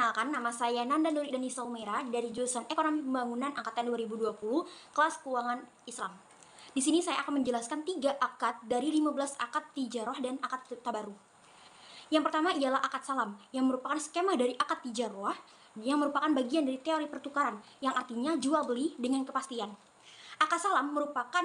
Perkenalkan, nama saya Nanda Nuri Danisa Umaira dari jurusan Ekonomi Pembangunan Angkatan 2020, kelas Keuangan Islam. Di sini saya akan menjelaskan 3 akad dari 15 akad tijarah dan akad tabaruh. Yang pertama ialah akad salam, yang merupakan skema dari akad tijarah, yang merupakan bagian dari teori pertukaran, yang artinya jual beli dengan kepastian. Akad salam merupakan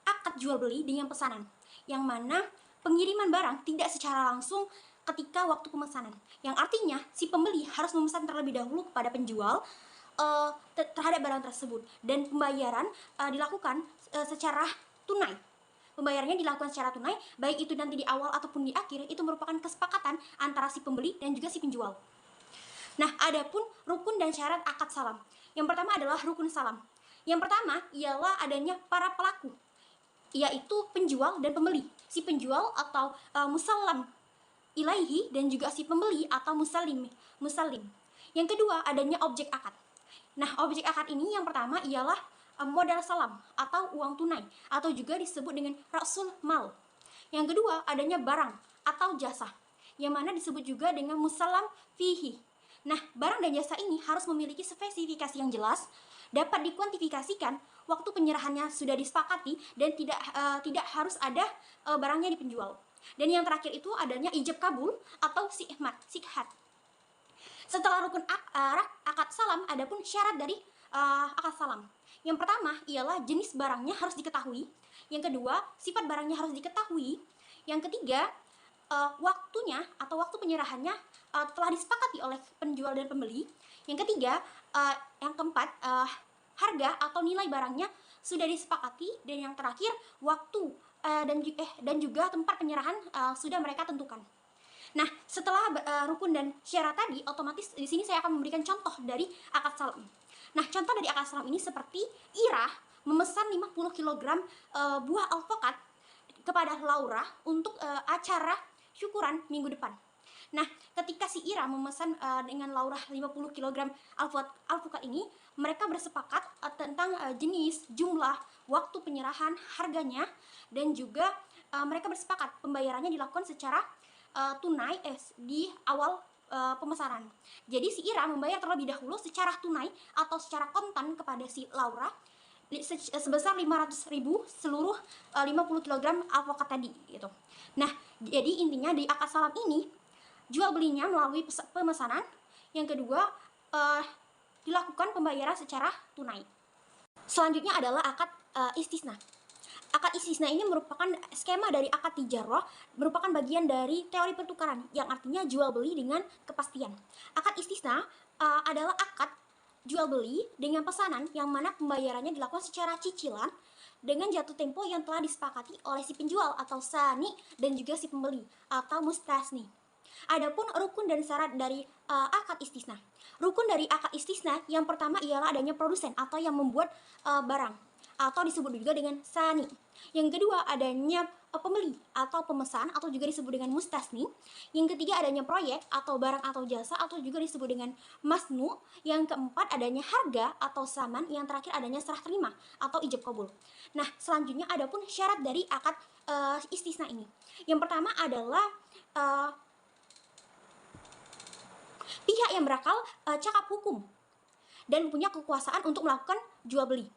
akad jual beli dengan pesanan, yang mana pengiriman barang tidak secara langsung ketika waktu pemesanan, yang artinya si pembeli harus memesan terlebih dahulu kepada penjual terhadap barang tersebut, dan pembayaran dilakukan secara tunai. Pembayarannya dilakukan secara tunai, baik itu nanti di awal ataupun di akhir. Itu merupakan kesepakatan antara si pembeli dan juga si penjual. Nah, adapun rukun dan syarat akad salam. Yang pertama adalah rukun salam. Yang pertama ialah adanya para pelaku, yaitu penjual dan pembeli. Si penjual atau musallam ilaihi, dan juga si pembeli atau musallim. Yang kedua adanya objek akad. Nah, objek akad ini yang pertama ialah modal salam atau uang tunai, atau juga disebut dengan rasul mal. Yang kedua adanya barang atau jasa, yang mana disebut juga dengan musallam fihi. Nah, barang dan jasa ini harus memiliki spesifikasi yang jelas, dapat dikuantifikasikan, waktu penyerahannya sudah disepakati, dan tidak harus ada barangnya di penjual. Dan yang terakhir itu adanya ijab kabul atau sikhat. Setelah rukun akad salam, adapun syarat dari akad salam. Yang pertama ialah jenis barangnya harus diketahui. Yang kedua, sifat barangnya harus diketahui. Yang ketiga, waktunya atau waktu penyerahannya telah disepakati oleh penjual dan pembeli. Yang ketiga, yang keempat, harga atau nilai barangnya sudah disepakati. Dan yang terakhir, waktu dan juga tempat penyerahan sudah mereka tentukan. Nah, setelah rukun dan syarat tadi, otomatis di sini saya akan memberikan contoh dari akad salam. Nah, contoh dari akad salam ini seperti Ira memesan 50 kg buah alpukat kepada Laura untuk acara syukuran minggu depan. Nah, ketika si Ira memesan dengan Laura 50 kg alpukat ini, mereka bersepakat tentang jenis, jumlah, waktu penyerahan, harganya, dan juga mereka bersepakat pembayarannya dilakukan secara tunai di awal pemesanan. Jadi si Ira membayar terlebih dahulu secara tunai atau secara kontan kepada si Laura sebesar 500.000 seluruh 50 kg alpukat tadi gitu. Nah, jadi intinya di akad salam ini jual belinya melalui pemesanan. Yang kedua, dilakukan pembayaran secara tunai. Selanjutnya adalah akad istisna. Akad istisna ini merupakan skema dari akad tijarah, merupakan bagian dari teori pertukaran, yang artinya jual beli dengan kepastian. Akad istisna adalah akad jual beli dengan pesanan, yang mana pembayarannya dilakukan secara cicilan dengan jatuh tempo yang telah disepakati oleh si penjual atau sani dan juga si pembeli atau mustasni. Adapun rukun dan syarat dari akad istisna. Rukun dari akad istisna yang pertama ialah adanya produsen atau yang membuat barang, atau disebut juga dengan sani. Yang kedua adanya pembeli atau pemesan, atau juga disebut dengan mustasni. Yang ketiga adanya proyek atau barang atau jasa, atau juga disebut dengan masnu. Yang keempat adanya harga atau saman. Yang terakhir adanya serah terima atau ijab kabul. Nah, selanjutnya adapun syarat dari akad istisna ini. Yang pertama adalah pihak yang berakal cakap hukum dan punya kekuasaan untuk melakukan jual beli.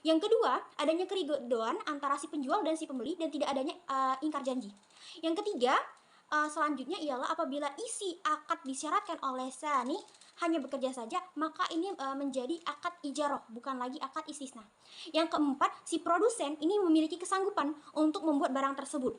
Yang kedua, adanya keridoan antara si penjual dan si pembeli dan tidak adanya ingkar janji. Yang ketiga, selanjutnya ialah apabila isi akad disyaratkan oleh sani hanya bekerja saja, maka ini menjadi akad ijarah, bukan lagi akad istisna. Yang keempat, si produsen ini memiliki kesanggupan untuk membuat barang tersebut.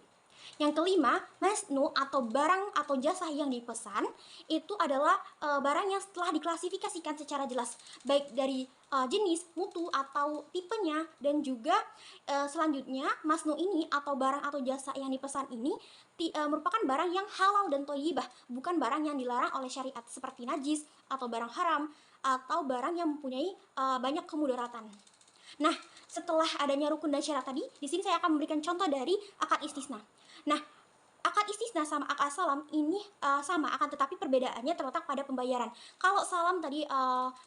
Yang kelima, masnu atau barang atau jasa yang dipesan itu adalah barang yang setelah diklasifikasikan secara jelas, baik dari jenis, mutu, atau tipenya. Dan juga selanjutnya, masnu ini atau barang atau jasa yang dipesan ini merupakan barang yang halal dan thayyibah, bukan barang yang dilarang oleh syariat seperti najis atau barang haram atau barang yang mempunyai banyak kemudaratan. Nah, setelah adanya rukun dan syarat tadi, di sini saya akan memberikan contoh dari akad istisna. Nah, akad istisna sama akad salam ini sama, akan tetapi perbedaannya terletak pada pembayaran. Kalau salam tadi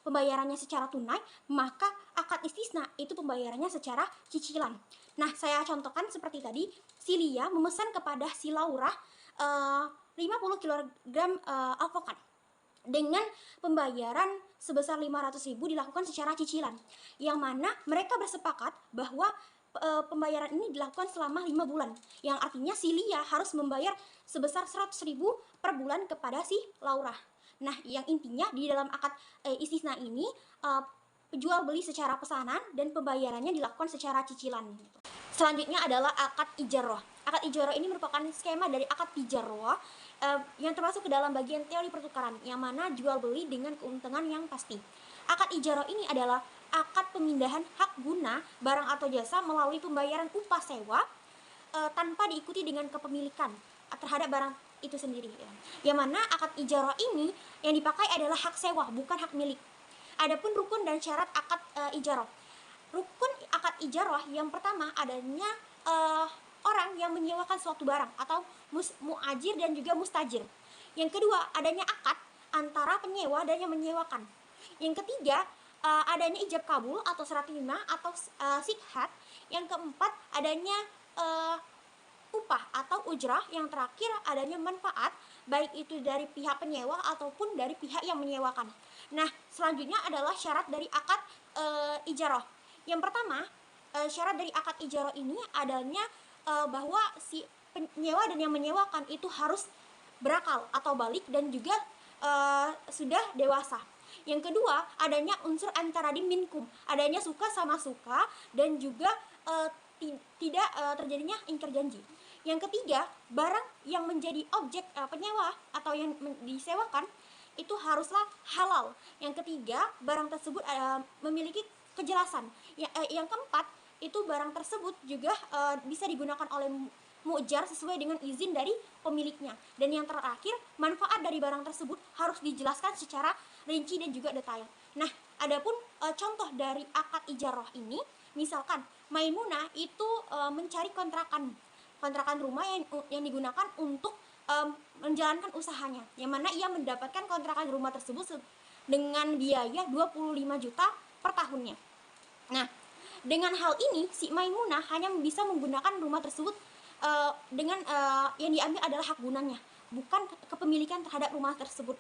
pembayarannya secara tunai, maka akad istisna itu pembayarannya secara cicilan. Nah, saya contohkan seperti tadi, si Lia memesan kepada si Laura 50 kg alpukat. dengan pembayaran sebesar 500.000 dilakukan secara cicilan, yang mana mereka bersepakat bahwa pembayaran ini dilakukan selama 5 bulan, yang artinya si Lia harus membayar sebesar 100.000 per bulan kepada si Laura. Nah, yang intinya di dalam akad istisna ini jual beli secara pesanan dan pembayarannya dilakukan secara cicilan. Selanjutnya adalah akad ijaroh. Akad ijaroh ini merupakan skema dari akad tijaroh yang termasuk ke dalam bagian teori pertukaran, yang mana jual beli dengan keuntungan yang pasti. Akad ijaroh ini adalah akad pemindahan hak guna barang atau jasa melalui pembayaran upah sewa tanpa diikuti dengan kepemilikan terhadap barang itu sendiri. Yang mana akad ijaroh ini yang dipakai adalah hak sewa, bukan hak milik. Adapun rukun dan syarat akad ijaroh. Rukun akad ijaroh yang pertama adanya orang yang menyewakan suatu barang atau muajir dan juga mustajir. Yang kedua adanya akad antara penyewa dan yang menyewakan. Yang ketiga adanya ijab kabul atau serat terima atau sikhat. Yang keempat adanya upah atau ujrah. Yang terakhir adanya manfaat, baik itu dari pihak penyewa ataupun dari pihak yang menyewakan. Nah, selanjutnya adalah syarat dari akad ijaroh. Yang pertama, syarat dari akad ijaroh ini adanya bahwa si penyewa dan yang menyewakan itu harus berakal atau balik dan juga sudah dewasa. Yang kedua, adanya unsur antara minkum, adanya suka sama suka dan juga tidak terjadinya ingkar janji. Yang ketiga, barang yang menjadi objek penyewa atau yang disewakan itu haruslah halal. Yang ketiga, barang tersebut memiliki kejelasan. Yang keempat, itu barang tersebut juga bisa digunakan oleh mu'jar sesuai dengan izin dari pemiliknya. Dan yang terakhir, manfaat dari barang tersebut harus dijelaskan secara rinci dan juga detail. Nah, adapun contoh dari akad ijaroh ini, misalkan Maimunah itu mencari kontrakan rumah yang digunakan untuk menjalankan usahanya, yang mana ia mendapatkan kontrakan rumah tersebut dengan biaya 25 juta per tahunnya. Nah, dengan hal ini si Maimunah hanya bisa menggunakan rumah tersebut dengan yang diambil adalah hak gunanya, bukan kepemilikan terhadap rumah tersebut.